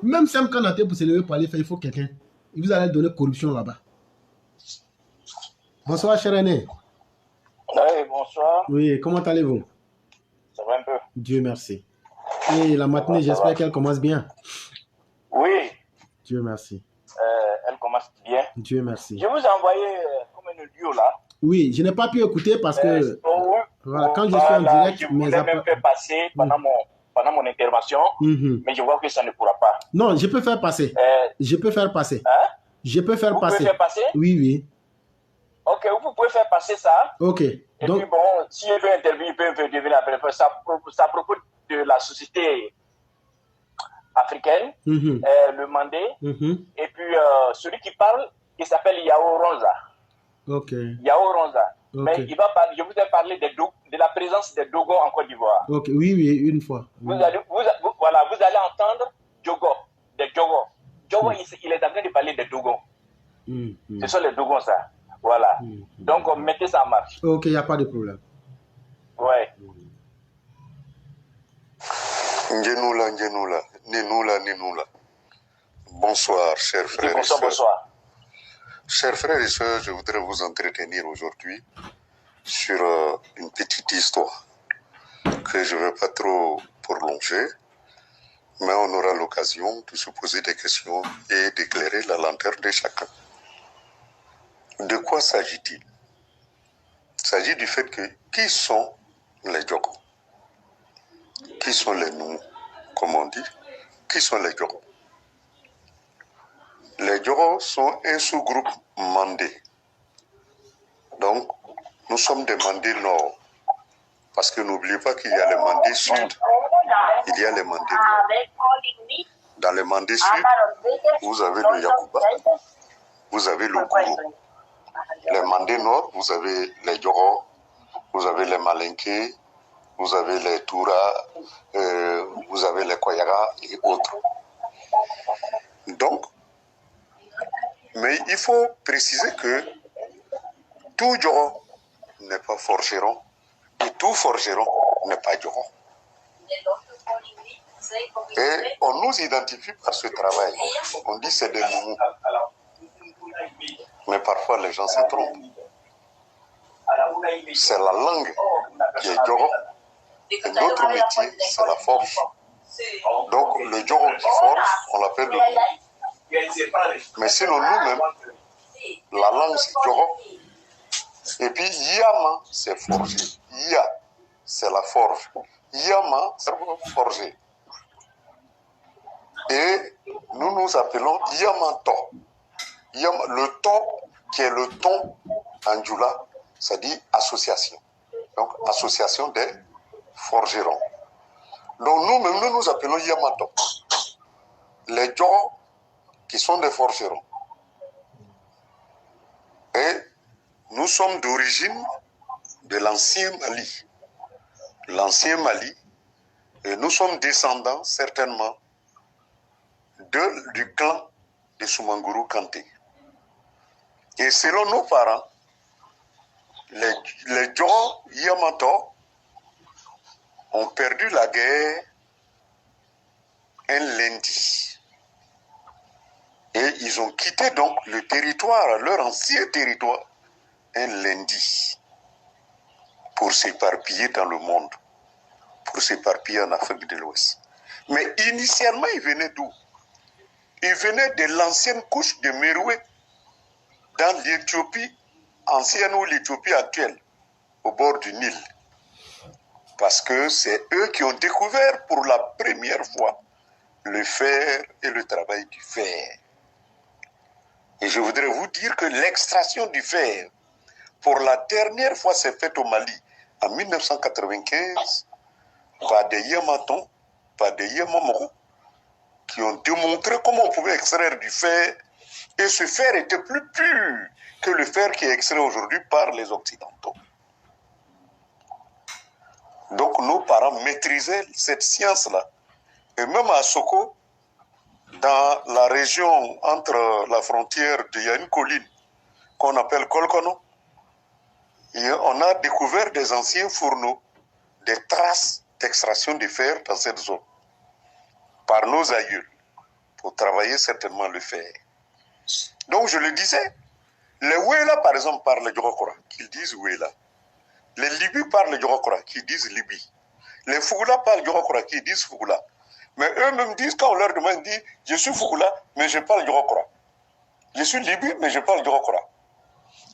Même Sam Kanaté, pour se lever pour aller faire, il faut quelqu'un. Il vous allez donner corruption là-bas. Bonsoir, cher aîné. Oui, bonsoir. Oui, comment allez-vous? Ça va un peu. Dieu merci. Et la matinée, j'espère qu'elle commence bien. Oui. Dieu merci. Elle commence bien. Dieu merci. Je vous ai envoyé comme un audio là. Oui, je n'ai pas pu écouter parce que voilà, quand je suis en direct, je voulais même faire passer pendant mon intervention, mais je vois que ça ne pourra pas. Non, je peux faire passer. Je peux faire passer. Hein? Je peux faire passer. Vous pouvez faire passer? Oui, oui. Ok, vous pouvez faire passer ça. Ok. Et donc, puis bon, si il veut intervenir, il peut intervenir après. Ça propos de la société africaine, le Mandé, et puis celui qui parle, il s'appelle Yao Ronza. Ok. Yao Ronza. Okay. Mais il va parler, je vous ai parlé de la présence des Dogons en Côte d'Ivoire. Ok, oui, oui, une fois. Vous allez entendre Djogo, des Djogo. Djogo, il est en train de parler des Dogons. Ce sont les Dogons, ça. Voilà. Donc, mettez ça en marche. Ok, il n'y a pas de problème. Ouais. Ninoula. Bonsoir, chers frères et sœurs. Bonsoir. Chers frères et sœurs, je voudrais vous entretenir aujourd'hui sur une petite histoire que je ne vais pas trop prolonger, mais on aura l'occasion de se poser des questions et d'éclairer la lanterne de chacun. De quoi s'agit-il? Il s'agit du fait que qui sont les Djogo? Qui sont les nous, comme on dit? Qui sont les Djogo? Les Djogo sont un sous-groupe Mandé. Donc, nous sommes des Mandés Nord. Parce que n'oubliez pas qu'il y a les Mandés Sud. Il y a les Mandés Nord. Dans les Mandés Sud, vous avez le Yakuba, vous avez le Gourou. Les Mandés Nord, vous avez les Djogo, vous avez les Malinké, vous avez les Toura, vous avez les Koyaga et autres. Donc, mais il faut préciser que tout Djogo n'est pas forgeron et tout forgeron n'est pas Djogo. Et on nous identifie par ce travail. On dit c'est des moumous. Mais parfois les gens se trompent. C'est la langue qui est Djogo. Et notre métier, c'est la forge. Donc le Djogo qui forge, on l'appelle le moumou. Mais sinon nous-mêmes, la langue c'est Djogo. Et puis Yama, c'est forger. Ya, c'est la forge. Yama, c'est forger. Et nous nous appelons Yamato. Le ton, qui est le ton en Djoula, ça dit association. Donc, association des forgerons. Donc, nous-mêmes, nous nous appelons Yamato. Les Djogo, qui sont des forgerons. Et nous sommes d'origine de l'ancien Mali. L'ancien Mali, et nous sommes descendants, certainement, du clan de Soumanguru Kanté. Et selon nos parents, les Djogo Yamato ont perdu la guerre un lundi. Et ils ont quitté donc le territoire, leur ancien territoire, un lundi, pour s'éparpiller dans le monde, pour s'éparpiller en Afrique de l'Ouest. Mais initialement, ils venaient d'où? Ils venaient de l'ancienne couche de Meroué, dans l'Éthiopie ancienne ou l'Éthiopie actuelle, au bord du Nil. Parce que c'est eux qui ont découvert pour la première fois le fer et le travail du fer. Et je voudrais vous dire que l'extraction du fer, pour la dernière fois, s'est faite au Mali en 1995 par des Yamatons, par des Yamamoro, qui ont démontré comment on pouvait extraire du fer. Et ce fer était plus pur que le fer qui est extrait aujourd'hui par les Occidentaux. Donc nos parents maîtrisaient cette science-là. Et même à Soko, dans la région entre la frontière, il y a une colline qu'on appelle Kolkono. Et on a découvert des anciens fourneaux, des traces d'extraction de fer dans cette zone, par nos aïeux. faut travailler certainement le faire. Donc je le disais, les Wela par exemple parlent du Rokora, qu'ils disent Wela. Les Libus parlent du Rokora, qu'ils disent Libi. Les Fougoula parlent du Rokora, qu'ils disent Fougoula. Mais eux-mêmes disent, quand on leur demande, disent, je suis Fougoula, mais je parle du Rokora. Je suis Libu, mais je parle du Rokora.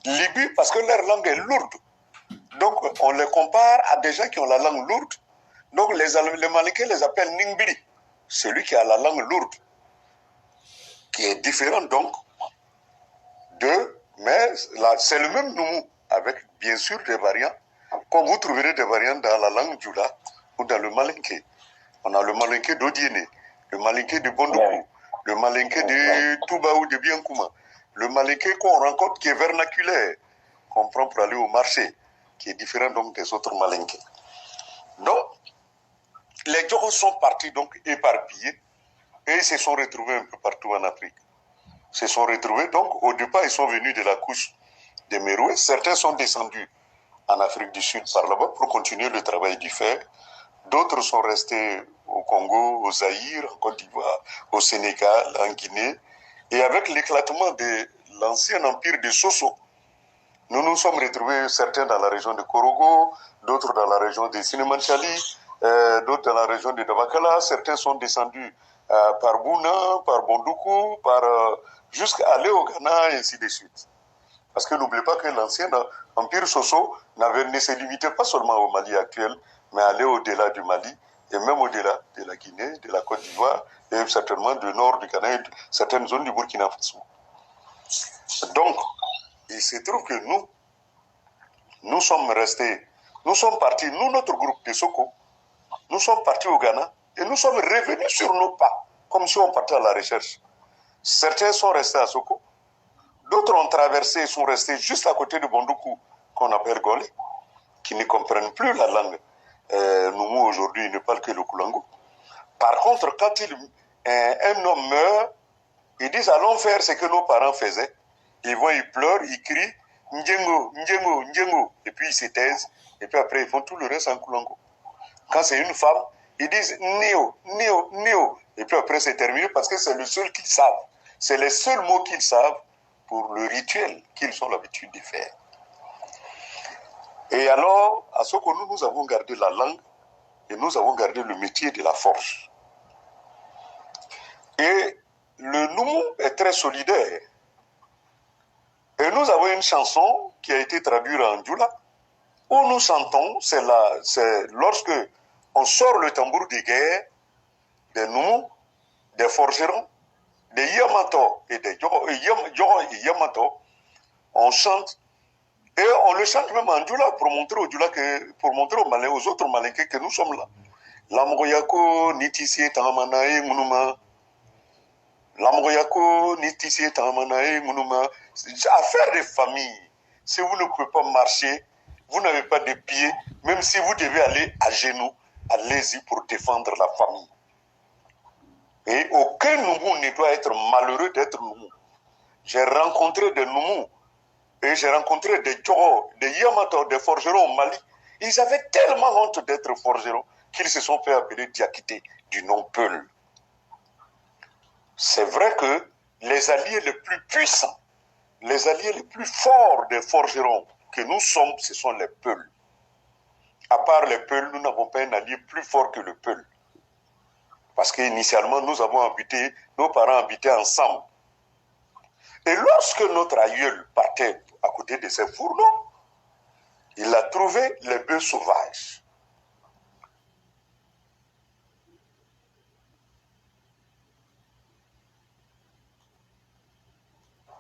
Libu, parce que leur langue est lourde. Donc on les compare à des gens qui ont la langue lourde. Donc les Malinké les appellent Ningbili, celui qui a la langue lourde, qui est différent donc mais c'est le même Noumou, avec bien sûr des variants, comme vous trouverez des variants dans la langue Djoula ou dans le Malinké. On a le Malinké d'Odiéné, le Malinké de Bondoukou, le Malinké de Touba ou de Biankouma, le Malinké qu'on rencontre qui est vernaculaire, qu'on prend pour aller au marché, qui est différent donc des autres Malinké. Donc, les Djokos sont partis donc éparpillés et ils se sont retrouvés un peu partout en Afrique. Se sont retrouvés, donc au départ ils sont venus de la couche des Méroués. Certains sont descendus en Afrique du Sud par là-bas pour continuer le travail du fer. D'autres sont restés au Congo, au Zaïre, en Côte d'Ivoire, au Sénégal, en Guinée. Et avec l'éclatement de l'ancien empire de Soso, nous nous sommes retrouvés certains dans la région de Korogo, d'autres dans la région de Sinemanchali, d'autres dans la région de Dabakala. Certains sont descendus par Bouna, par Bondoukou, jusqu'à aller au Ghana et ainsi de suite. Parce que n'oubliez pas que l'ancien empire Soso ne se limitait pas seulement au Mali actuel, mais allait au-delà du Mali et même au-delà de la Guinée, de la Côte d'Ivoire et certainement du nord du Ghana et de certaines zones du Burkina Faso. Donc, il se trouve que nous sommes restés, nous sommes partis, nous, notre groupe de Soko, nous sommes partis au Ghana et nous sommes revenus sur nos pas, comme si on partait à la recherche. Certains sont restés à Soko, d'autres ont traversé et sont restés juste à côté de Bondoukou, qu'on appelle Golé, qui ne comprennent plus la langue. Nous, aujourd'hui, ils ne parlent que le Koulango. Par contre, quand un homme meurt, ils disent allons faire ce que nos parents faisaient. Ils vont, ils pleurent, ils crient Ndjengo, Ndjengo, Ndjengo. Et puis ils se taisent. Et puis après, ils font tout le reste en Koulango. Quand c'est une femme, ils disent Néo, Néo, Néo. Et puis après, c'est terminé parce que c'est le seul qu'ils savent. C'est les seuls mots qu'ils savent pour le rituel qu'ils ont l'habitude de faire. Et alors, à Soko, nous avons gardé la langue et nous avons gardé le métier de la forge. Et le Noumou est très solidaire. Et nous avons une chanson qui a été traduite en Djoula, où nous chantons, c'est lorsque on sort le tambour de guerre des Noumou, des forgerons, des Yamato et des Yoro et Yamato, on chante. Et on le chante même en Djoula pour montrer au Djoula pour montrer aux Malais, aux autres Malinké que nous sommes là. Lamgoyako, Nitisie, Tamanae, Mounouma. Lamgoyako, Nitisie, Tamanae, Mounouma. Affaire de famille. Si vous ne pouvez pas marcher, vous n'avez pas de pieds, même si vous devez aller à genoux, allez-y pour défendre la famille. Et aucun Noumou ne doit être malheureux d'être Noumou. J'ai rencontré des Noumou. Et j'ai rencontré des Djoro, des Yamato, des forgerons au Mali. Ils avaient tellement honte d'être forgerons qu'ils se sont fait appeler Diakité, du nom Peul. C'est vrai que les alliés les plus puissants, les alliés les plus forts des forgerons que nous sommes, ce sont les Peuls. À part les Peuls, nous n'avons pas un allié plus fort que le Peul. Parce qu'initialement, nos parents habitaient ensemble. Et lorsque notre aïeul partait à côté de ses fourneaux, il a trouvé les bœufs sauvages.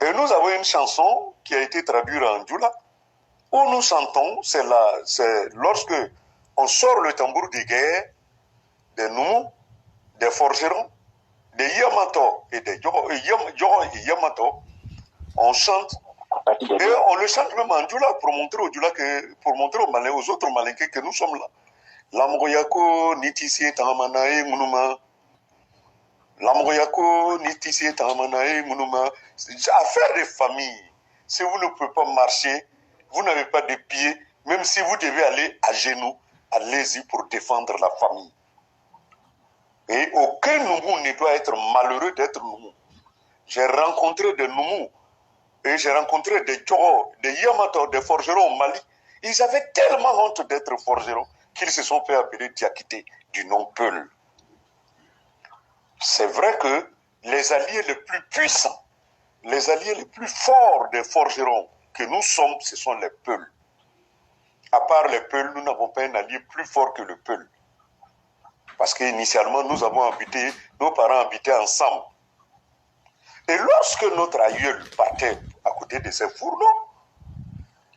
Et nous avons une chanson qui a été traduite en Djoula, où nous chantons, c'est lorsque on sort le tambour de guerre des Noumou, des forgerons, des Yamato et des Djoro et Yamato, on chante. Et on le chante même en Djoula pour montrer au Djoula pour montrer aux Malais, aux autres Malinké que nous sommes là. Lamgoyako, Nitisie, Tamanae, Mounouma. Lamgoyako, Nitisie, Tamanae, Mounouma. Affaire de famille. Si vous ne pouvez pas marcher, vous n'avez pas de pieds, même si vous devez aller à genoux, allez-y pour défendre la famille. Et aucun Noumou ne doit être malheureux d'être Noumou. J'ai rencontré des Noumou et j'ai rencontré des Tchoro, des Yamato, des forgerons au Mali. Ils avaient tellement honte d'être forgerons qu'ils se sont fait appeler Diakité, du nom Peul. C'est vrai que les alliés les plus puissants, les alliés les plus forts des forgerons que nous sommes, ce sont les Peuls. À part les Peuls, nous n'avons pas un allié plus fort que le Peul. Parce qu'initialement, nos parents habitaient ensemble. Et lorsque notre aïeul partait à côté de ses fourneaux,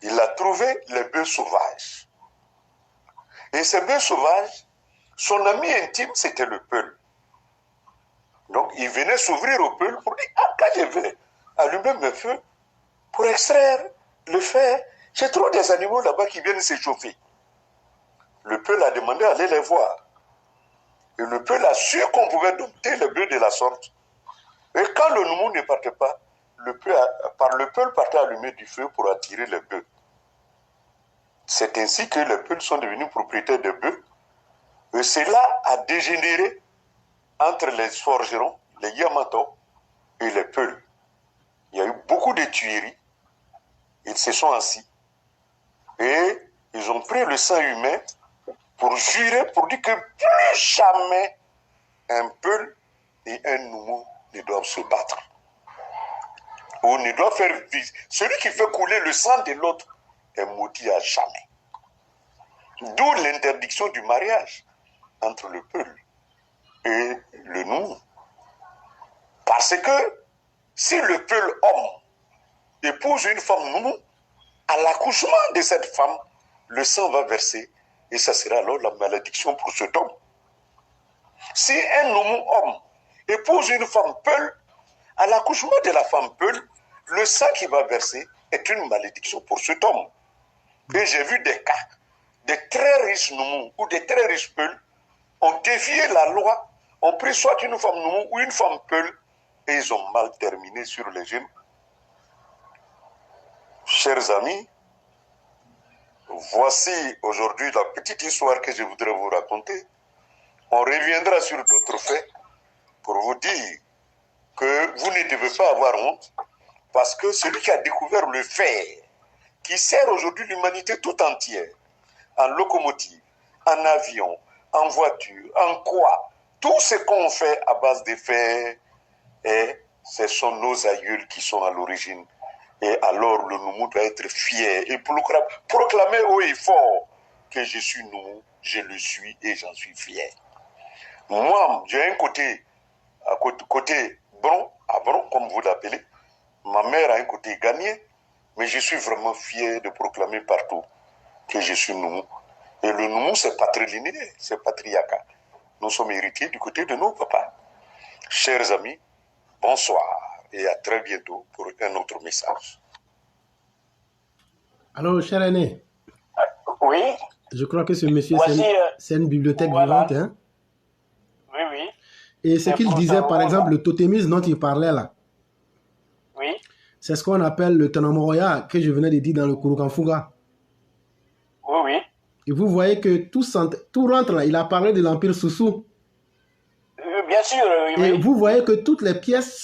il a trouvé les bœufs sauvages. Et ces bœufs sauvages, son ami intime, c'était le Peul. Donc, il venait s'ouvrir au Peul pour dire, ah, quand je vais allumer mes feux, pour extraire le fer, j'ai trop des animaux là-bas qui viennent s'échauffer. Le Peul a demandé d'aller les voir. Et le Peul a su qu'on pouvait dompter les bœufs de la sorte. Et quand le Noumou ne partait pas, le Peul partait allumer du feu pour attirer les bœufs. C'est ainsi que les Peuls sont devenus propriétaires des bœufs. Et cela a dégénéré entre les forgerons, les Yamato et les Peuls. Il y a eu beaucoup de tueries. Ils se sont assis. Et ils ont pris le sang humain pour jurer, pour dire que plus jamais un Peul et un Noumou ne doivent se battre. Ou ne doivent faire vivre. Celui qui fait couler le sang de l'autre est maudit à jamais. D'où l'interdiction du mariage entre le Peul et le Noumou. Parce que si le Peul homme épouse une femme Noumou, à l'accouchement de cette femme, le sang va verser et ça sera alors la malédiction pour cet homme. Si un Noumou homme épouse une femme Peul, à l'accouchement de la femme Peul, le sang qui va verser est une malédiction pour cet homme. Et j'ai vu des cas, des très riches Noumou ou des très riches Peuls ont défié la loi, ont pris soit une femme Noumou ou une femme Peul et ils ont mal terminé sur les jeunes. Chers amis, voici aujourd'hui la petite histoire que je voudrais vous raconter. On reviendra sur d'autres faits pour vous dire que vous ne devez pas avoir honte parce que celui qui a découvert le fer qui sert aujourd'hui l'humanité tout entière, en locomotive, en avion, en voiture, en quoi, tout ce qu'on fait à base de fer, et ce sont nos aïeuls qui sont à l'origine. Et alors le Noumou doit être fier et proclamer haut et fort que je suis Noumou, je le suis et j'en suis fier. Moi, j'ai un côté Bron, à Bron, comme vous l'appelez. Ma mère a un côté gagné, mais je suis vraiment fier de proclamer partout que je suis Noumou. Et le Noumou, c'est patrilinéaire, c'est patriarcat. Nous sommes héritiers du côté de nos papas. Chers amis, bonsoir et à très bientôt pour un autre message. Alors, cher aîné. Oui. Je crois que ce monsieur, voici, c'est une bibliothèque voilà. vivante. Hein? Oui, oui. Et ce qu'il disait, par exemple, le totémisme dont il parlait là. Oui. C'est ce qu'on appelle le Tanamoroya que je venais de dire dans le Kurukanfuga. Oui, oui. Et vous voyez que tout rentre là. Il a parlé de l'Empire Soussou. Bien sûr, oui. Et vous voyez que toutes les pièces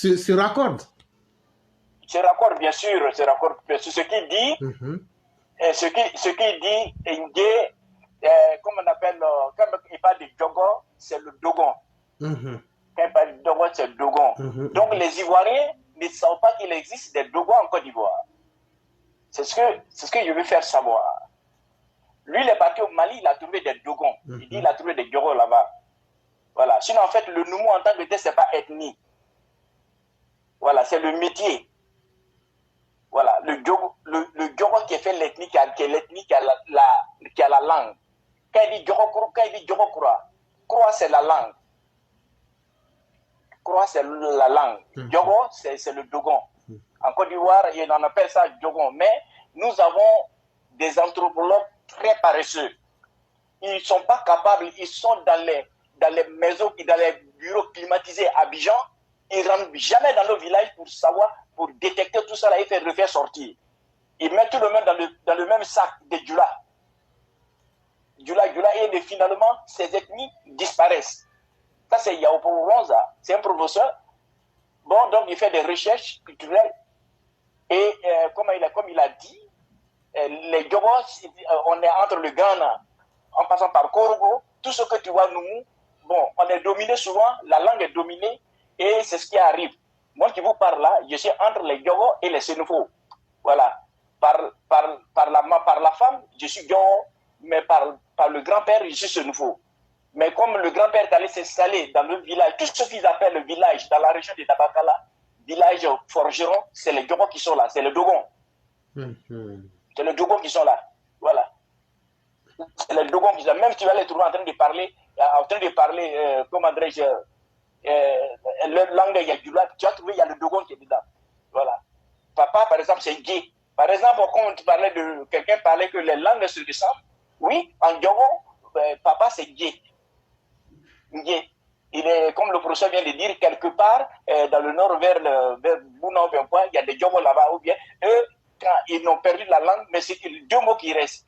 se raccordent. Se raccordent, bien sûr. Se raccordent. Ce qu'il dit, ce qu'il dit, comme on appelle, quand il parle de Dogon, c'est le Dogon. Quand il parle de Dogon, c'est le Dogon. Donc les Ivoiriens ne savent pas qu'il existe des Dogons en Côte d'Ivoire. C'est ce que je veux faire savoir. Lui, il est parti au Mali, il a trouvé des Dogons. Il dit qu'il a trouvé des Dogons là-bas. Voilà. Sinon, en fait, le Noumou en tant que tel, ce n'est pas ethnie. Voilà, c'est le métier. Voilà, le Djogo qui fait l'ethnie, qui a la langue. Quand il dit Djogo, quand il dit Djogo Kroa, c'est la langue. Kroa, c'est la langue. Djogo, c'est le Dogon. En Côte d'Ivoire, on appelle ça Djogo. Mais nous avons des anthropologues très paresseux. Ils ne sont pas capables, ils sont dans les maisons, dans les bureaux climatisés à Abidjan. Ils ne rentrent jamais dans nos villages pour savoir, pour détecter tout ça là et le faire sortir. Ils mettent tout le monde dans le même sac de Djoula. Djoula, et finalement, ces ethnies disparaissent. Ça, c'est Yaopo Wonza. C'est un professeur. Bon, donc il fait des recherches culturelles. Et comme il a dit, les Djogos, on est entre le Ghana, en passant par Korogo, tout ce que tu vois, nous, bon, on est dominé souvent, la langue est dominée, et c'est ce qui arrive. Moi qui vous parle là, je suis entre les Djogos et les Sénéfaux. Voilà. Par la femme, je suis Djogo, mais par le grand-père, je suis Sénéfaux. Mais comme le grand-père est allé s'installer dans le village, tout ce qu'ils appellent le village, dans la région de Tabakala, village forgeron, c'est les Djogos qui sont là, c'est les Dogons. C'est les Dogons qui sont là. Voilà. C'est les Dogons qui sont là. Même si tu vas les trouver en train de parler, comment dirais-je, leur langue Yadjula, tu vas trouver, il y a le Dogon qui est dedans. Voilà. Papa, par exemple, c'est gay. Par exemple, quand tu parlais de quelqu'un parlait que les langues se ressemblent, oui, en Djogo, papa, c'est gay. Gay. Il est, comme le professeur vient de dire, quelque part, dans le nord, vers Bouna ou bien quoi, il y a des Djogos là-bas, ou bien, eux, quand ils ont perdu la langue, mais c'est deux mots qui restent.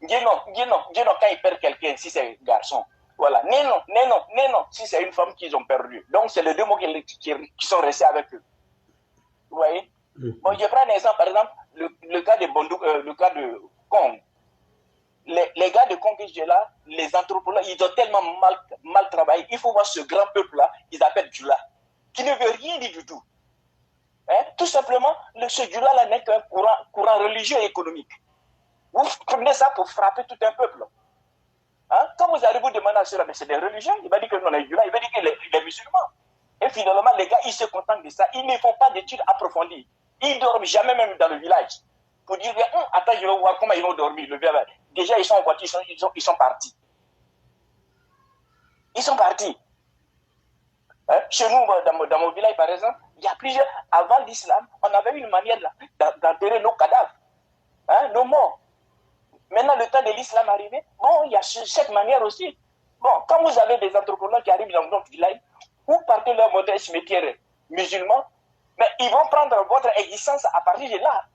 Ngeno, quand ils perdent quelqu'un, si c'est un garçon. Voilà. Nénon, si c'est une femme qu'ils ont perdu. Donc, c'est les deux mots qui sont restés avec eux. Vous voyez? Bon, je prends un exemple, par exemple, le cas de Bondou, le cas de Kong. Les gars de Kong, là, les anthropologues, ils ont tellement mal travaillé. Il faut voir ce grand peuple-là, ils appellent Djula, qui ne veut rien dire du tout. Hein? Tout simplement, ce Djula-là n'est qu'un courant religieux et économique. Vous prenez ça pour frapper tout un peuple. Hein? Quand vous arrivez vous demander à cela, mais c'est des religions, il va dire que non, les Djula, il va dire que les musulmans. Et finalement, les gars, ils se contentent de ça. Ils ne font pas d'études approfondies. Ils ne dorment jamais même dans le village. Pour dire, attends, je vais voir comment ils vont dormir. Déjà, ils sont en voiture, ils sont partis. Ils sont partis. Hein? Chez nous, dans mon village, par exemple, il y a plusieurs. Avant l'islam, on avait une manière d'enterrer nos cadavres, hein, nos morts. Maintenant, le temps de l'islam arrivé, bon, il y a cette manière aussi. Bon, quand vous avez des anthropologues qui arrivent dans votre village, vous partez leur modèle cimetière musulman, mais ils vont prendre votre existence à partir de là.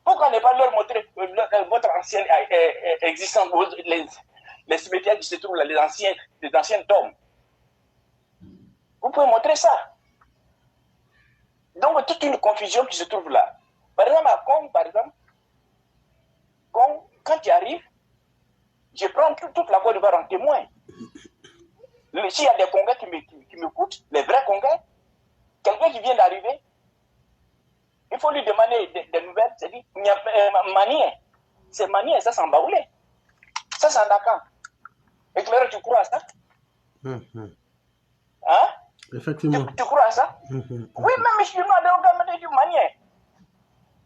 Pourquoi ne pas leur montrer votre ancienne existence, les cimetières qui se trouvent là, les anciens tombes? Vous pouvez montrer ça. Donc, toute une confusion qui se trouve là. Par exemple, à Kong, quand tu arrives, je prends toute la Côte d'Ivoire en témoin. S'il y a des Congais qui m'écoutent, les vrais Congais, quelqu'un qui vient d'arriver, il faut lui demander des nouvelles. C'est dit, Manier. C'est Manier, ça c'est en Baoulé. Ça c'est en Dakar. Éclaireur, tu crois à ça? Hein? Effectivement. Tu crois à ça? Oui, même je suis demandé du Manier.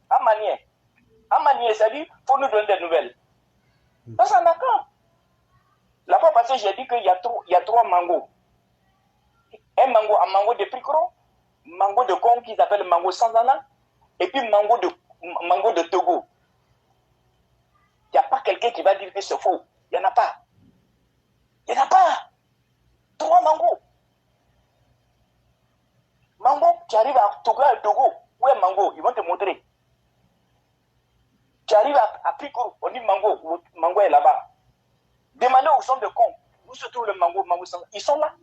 À Manier, ça dit, il faut nous donner des nouvelles. Ça c'est en Dakar. La fois passée, j'ai dit qu'il y a trois mangos. Un mango de Pricro, mango de Kong qu'ils appellent mango Sanzana, et puis mango de Togo. Il n'y a pas quelqu'un qui va dire que c'est faux. Il n'y en a pas. Il n'y en a pas. Trois mangos. Mango, tu arrives à Togo, où est mango? Ils vont te montrer. Tu arrives à Pricro, on dit mango est là-bas. Demandez aux gens de Kong, où se trouve le mango Sanzana? Ils sont là.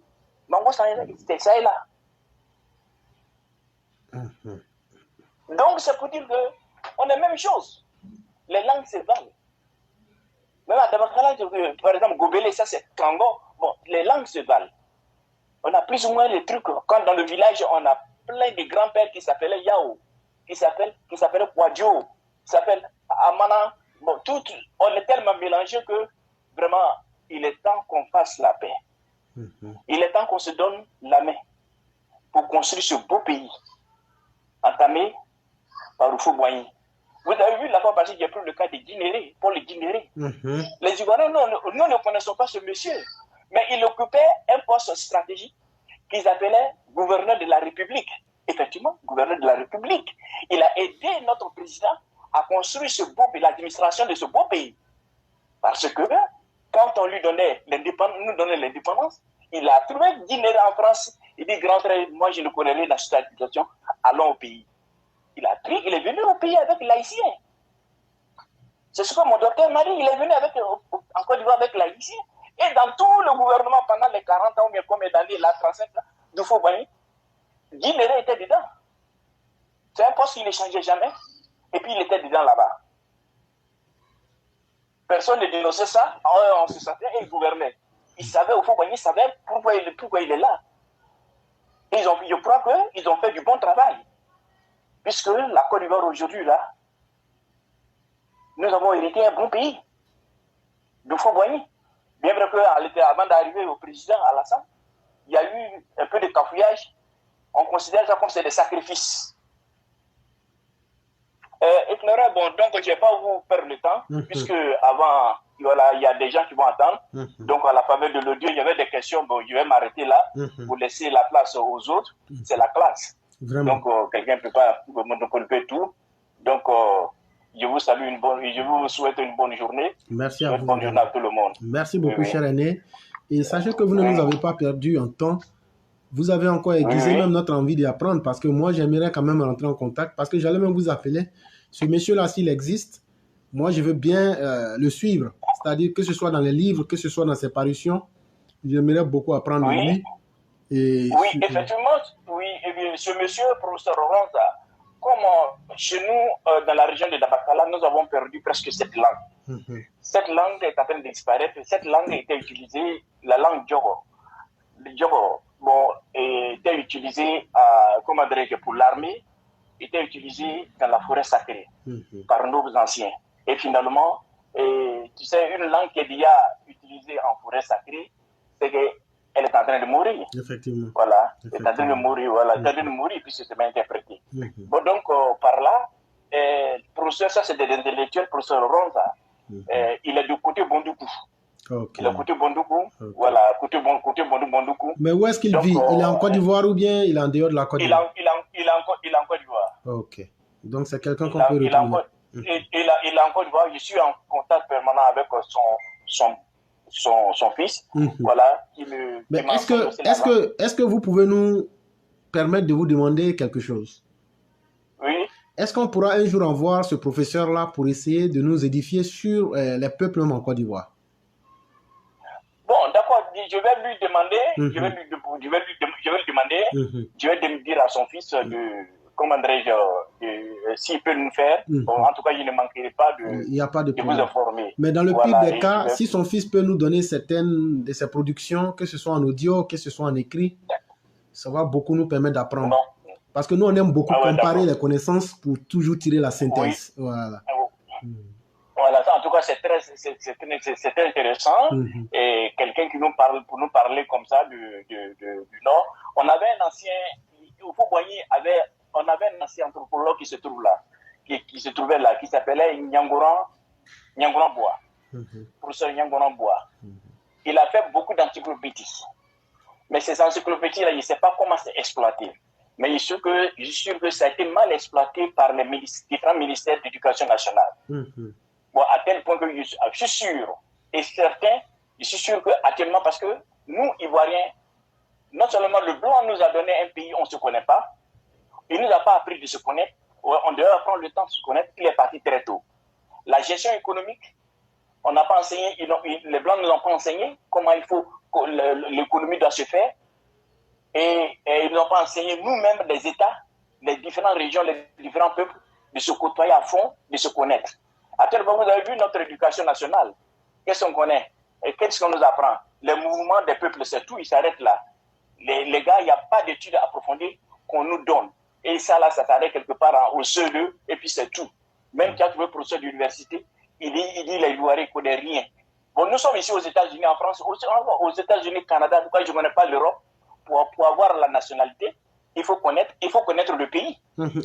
Mango Sanzana, ça est là. Donc, c'est pour dire qu'on est la même chose. Les langues se valent. Même à Tabakala, par exemple, Gobelé, ça c'est Kango. Bon, les langues se valent. On a plus ou moins les trucs. Quand dans le village, on a plein de grands-pères qui s'appelaient Yao, qui s'appellent Kwadjo, qui s'appellent Amana. Bon, on est tellement mélangés que vraiment, il est temps qu'on fasse la paix. Il est temps qu'on se donne la main pour construire ce beau pays, entamé par Rufo Boigny. Vous avez vu la fois passée, j'ai pris le cas de Guinéré, Paul Guinéré. Les Ivoiriens, nous ne connaissons pas ce monsieur, mais il occupait un poste stratégique qu'ils appelaient gouverneur de la République. Effectivement, gouverneur de la République. Il a aidé notre président à construire ce beau pays, l'administration de ce beau pays. Parce que quand on lui donnait l'indépendance, il a trouvé Guinéré en France. Il dit, grand frère, moi je ne connais rien dans cette situation, allons au pays. Il est venu au pays avec l'haïtien. C'est ce que mon docteur m'a dit, il est venu en Côte d'Ivoire avec l'haïtien. Et dans tout le gouvernement, pendant les 40 ans, mais combien d'années, la 35 ans, de Fobani, Guy Néré était dedans. C'est un poste qui ne changeait jamais. Et puis il était dedans là-bas. Personne ne dénonçait ça. On se sentait et il gouvernait. Il savait, au fond, il savait pourquoi il est là. Et je crois qu'ils ont fait du bon travail. Puisque la Côte d'Ivoire aujourd'hui, là, nous avons hérité un bon pays. De Fobani. Bien vrai qu'avant d'arriver au président Alassane, il y a eu un peu de cafouillage. On considère ça comme c'est des sacrifices. Bon, donc je ne vais pas vous perdre le temps, puisque avant, voilà, il y a des gens qui vont attendre. Donc, à la faveur de l'audio, il y avait des questions. Bon, je vais m'arrêter là pour laisser la place aux autres. C'est la classe. Vraiment. Donc, quelqu'un ne peut pas monopoliser tout. Donc, je vous salue je vous souhaite une bonne journée. Merci à vous. Bonne journée à tout le monde. Merci beaucoup, cher aîné. Et sachez que vous ne nous avez pas perdu en temps. Vous avez encore aiguisé même notre envie d'apprendre, parce que moi, j'aimerais quand même rentrer en contact, parce que j'allais même vous appeler. Ce monsieur-là, s'il existe, moi, je veux bien le suivre. C'est-à-dire que ce soit dans les livres, que ce soit dans ses parutions. J'aimerais beaucoup apprendre de lui. Et oui, effectivement, oui. Et bien, ce monsieur, professeur Roranza, comme chez nous, dans la région de Dabakala, nous avons perdu presque cette langue. Cette langue est en train de disparaître. Cette langue était utilisée, la langue Djogo. Le Djogo, bon, était utilisée pour l'armée, était utilisée dans la forêt sacrée par nos anciens. Et finalement, tu sais, une langue qui est déjà utilisée en forêt sacrée, c'est qu'elle est en train de mourir. Effectivement. Voilà, elle est en train de mourir, voilà, elle est en train de mourir, puis c'est bien interprété. Bon, donc, par là, professeur, ça c'est des intellectuels, professeur Ronza, il est du côté Bondoukou. Okay. Il est côté Bondoukou, voilà, côté Bondoukou. Mais où est-ce qu'il vit? Il est en Côte d'Ivoire ou bien il est en dehors de la Côte d'Ivoire? Il est en Côte d'Ivoire. Ok. Donc c'est quelqu'un qu'on peut retrouver. Il est en Côte d'Ivoire. Je suis en contact permanent avec son fils. Voilà. Mais est-ce que vous pouvez nous permettre de vous demander quelque chose? Oui. Est-ce qu'on pourra un jour en voir ce professeur-là pour essayer de nous édifier sur les peuples en Côte d'Ivoire? Bon, d'accord, je vais lui demander, je vais lui demander, je vais dire à son fils comment dirais-je, s'il peut nous faire. Bon, en tout cas, je ne manquerai pas de vous informer. Mais dans le pire des cas, si son fils peut nous donner certaines de ses productions, que ce soit en audio, que ce soit en écrit, ça va beaucoup nous permettre d'apprendre. Parce que nous, on aime beaucoup comparer les connaissances pour toujours tirer la synthèse. Voilà. Voilà, en tout cas, c'est très intéressant. Et quelqu'un qui nous parle, pour nous parler comme ça du Nord. On avait un ancien, on avait un ancien anthropologue qui se trouve là, qui se trouvait là, qui s'appelait Nyangoran Bois. Professeur Nyangoran Bois. Il a fait beaucoup d'encyclopédies. Mais ces encyclopédies-là, il ne sait pas comment c'est exploité. Mais je suis sûr que ça a été mal exploité par les différents ministères d'éducation nationale. Bon, à tel point que je suis sûr et certain, je suis sûr qu'actuellement, parce que nous, Ivoiriens, non seulement le blanc nous a donné un pays, on ne se connaît pas, il ne nous a pas appris de se connaître, on devait prendre le temps de se connaître, il est parti très tôt. La gestion économique, on n'a pas enseigné, les blancs ne nous ont pas enseigné comment l'économie doit se faire, et ils n'ont pas enseigné nous-mêmes, les États, les différentes régions, les différents peuples, de se côtoyer à fond, de se connaître. À tel point, vous avez vu notre éducation nationale. Qu'est-ce qu'on connaît? Et qu'est-ce qu'on nous apprend? Les mouvements des peuples, c'est tout, ils s'arrêtent là. Les gars, il n'y a pas d'études approfondies qu'on nous donne. Et ça, là, ça s'arrête quelque part au CE2, et puis c'est tout. Même quand tu veux professeur d'université, il dit les Ivoiriens ne connaissent rien. Bon, nous sommes ici aux États-Unis, en France, aux États-Unis, au Canada, pourquoi je ne connais pas l'Europe? Pour avoir la nationalité, il faut connaître le pays.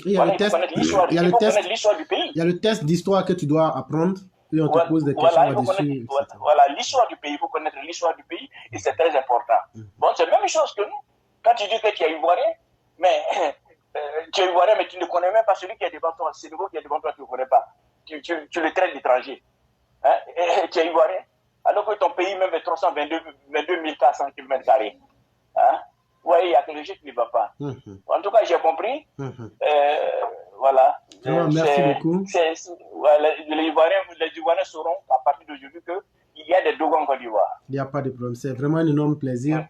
Il y a l'histoire du pays. Il y a le test d'histoire que tu dois apprendre et on te pose des questions là-dessus. Voilà, l'histoire du pays, il faut connaître l'histoire du pays et c'est très important. Bon, c'est la même chose que nous. Quand tu dis que tu es Ivoirien, mais tu es Ivoirien, mais tu ne connais même pas celui qui est devant toi, c'est le qui est devant toi, tu ne connais pas. Tu le traites d'étranger. Hein? Et tu es Ivoirien, alors que ton pays même est 322 400 km². Hein? Oui, il y a quelque chose qui ne va pas. En tout cas, j'ai compris. Voilà. Merci beaucoup. Les Ivoiriens sauront à partir d'aujourd'hui qu'il il y a des Dogons en Côte d'Ivoire. Il n'y a pas de problème. C'est vraiment un énorme plaisir. Ouais.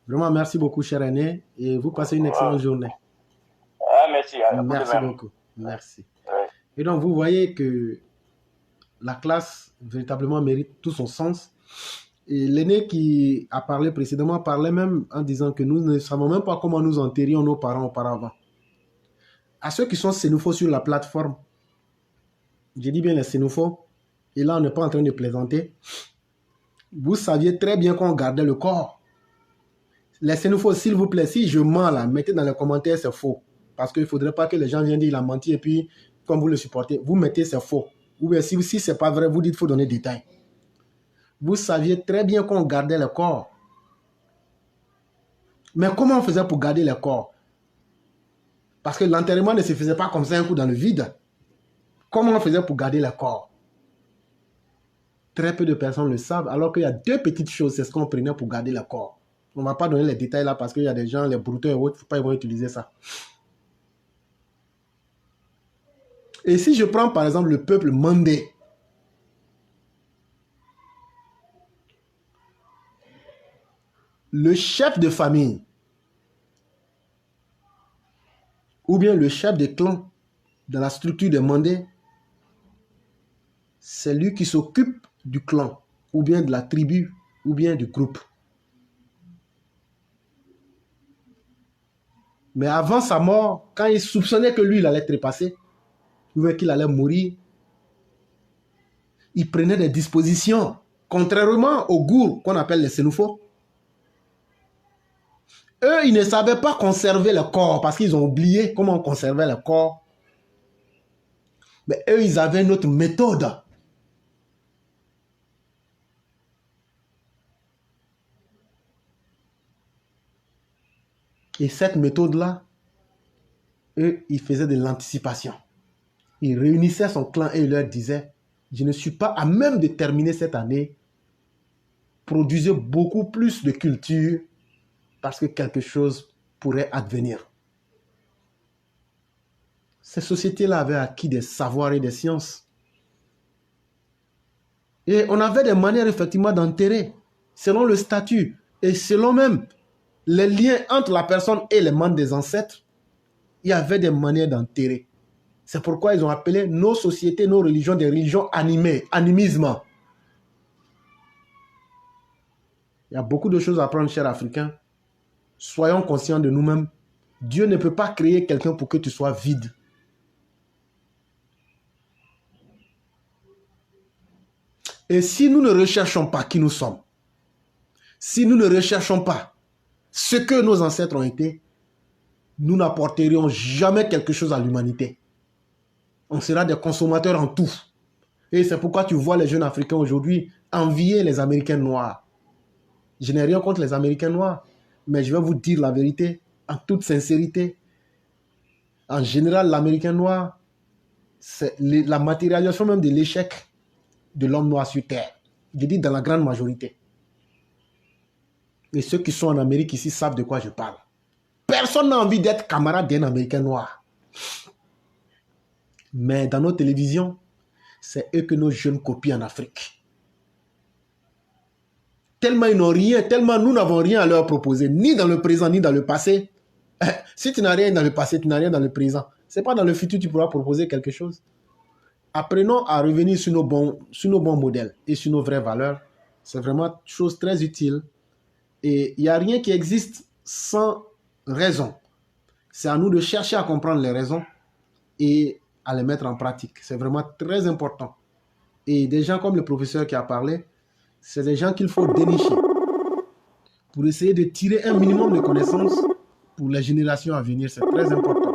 Vraiment, merci beaucoup, cher aîné. Et vous passez une excellente journée. Merci. Merci beaucoup. Merci. Ouais. Et donc, vous voyez que la classe, véritablement, mérite tout son sens. Et l'aîné qui a parlé précédemment parlait même en disant que nous ne savons même pas comment nous enterrions nos parents auparavant. À ceux qui sont xénophobes sur la plateforme, je dis bien les xénophobes, et là on n'est pas en train de plaisanter, vous saviez très bien qu'on gardait le corps. Les xénophobes, s'il vous plaît, si je mens là, mettez dans les commentaires c'est faux. Parce qu'il ne faudrait pas que les gens viennent dire il a menti et puis, comme vous le supportez, vous mettez c'est faux. Ou bien si ce n'est pas vrai, vous dites qu'il faut donner des détails. Vous saviez très bien qu'on gardait le corps. Mais comment on faisait pour garder le corps? Parce que l'enterrement ne se faisait pas comme ça un coup dans le vide. Comment on faisait pour garder le corps? Très peu de personnes le savent, alors qu'il y a deux petites choses, c'est ce qu'on prenait pour garder le corps. On ne va pas donner les détails là parce qu'il y a des gens, les brouteurs et autres, il ne faut pas ils vont utiliser ça. Et si je prends par exemple le peuple mandé, le chef de famille ou bien le chef de clan dans la structure des mandés, c'est lui qui s'occupe du clan ou bien de la tribu ou bien du groupe. Mais avant sa mort, quand il soupçonnait que lui, il allait trépasser, ou bien qu'il allait mourir, il prenait des dispositions, contrairement aux gourds qu'on appelle les xénophobes. Eux, ils ne savaient pas conserver le corps parce qu'ils ont oublié comment on conservait le corps. Mais eux, ils avaient une autre méthode. Et cette méthode-là, eux, ils faisaient de l'anticipation. Ils réunissaient son clan et ils leur disaient, je ne suis pas à même de terminer cette année. Produisez beaucoup plus de culture parce que quelque chose pourrait advenir. Ces sociétés-là avaient acquis des savoirs et des sciences. Et on avait des manières effectivement d'enterrer, selon le statut et selon même les liens entre la personne et les membres des ancêtres. Il y avait des manières d'enterrer. C'est pourquoi ils ont appelé nos sociétés, nos religions, des religions animées, animisme. Il y a beaucoup de choses à apprendre, chers Africains. Soyons conscients de nous-mêmes. Dieu ne peut pas créer quelqu'un pour que tu sois vide. Et si nous ne recherchons pas qui nous sommes, si nous ne recherchons pas ce que nos ancêtres ont été, nous n'apporterions jamais quelque chose à l'humanité. On sera des consommateurs en tout. Et c'est pourquoi tu vois les jeunes Africains aujourd'hui envier les Américains noirs. Je n'ai rien contre les Américains noirs, mais je vais vous dire la vérité, en toute sincérité. En général, l'Américain noir, c'est la matérialisation même de l'échec de l'homme noir sur Terre. Je dis dans la grande majorité. Et ceux qui sont en Amérique ici savent de quoi je parle. Personne n'a envie d'être camarade d'un Américain noir. Mais dans nos télévisions, c'est eux que nos jeunes copient en Afrique. Tellement ils n'ont rien, tellement nous n'avons rien à leur proposer, ni dans le présent, ni dans le passé. Si tu n'as rien dans le passé, tu n'as rien dans le présent. Ce n'est pas dans le futur que tu pourras proposer quelque chose. Apprenons à revenir sur nos bons modèles et sur nos vraies valeurs. C'est vraiment une chose très utile. Et il n'y a rien qui existe sans raison. C'est à nous de chercher à comprendre les raisons et à les mettre en pratique. C'est vraiment très important. Et des gens comme le professeur qui a parlé, c'est des gens qu'il faut dénicher pour essayer de tirer un minimum de connaissances pour les générations à venir. C'est très important.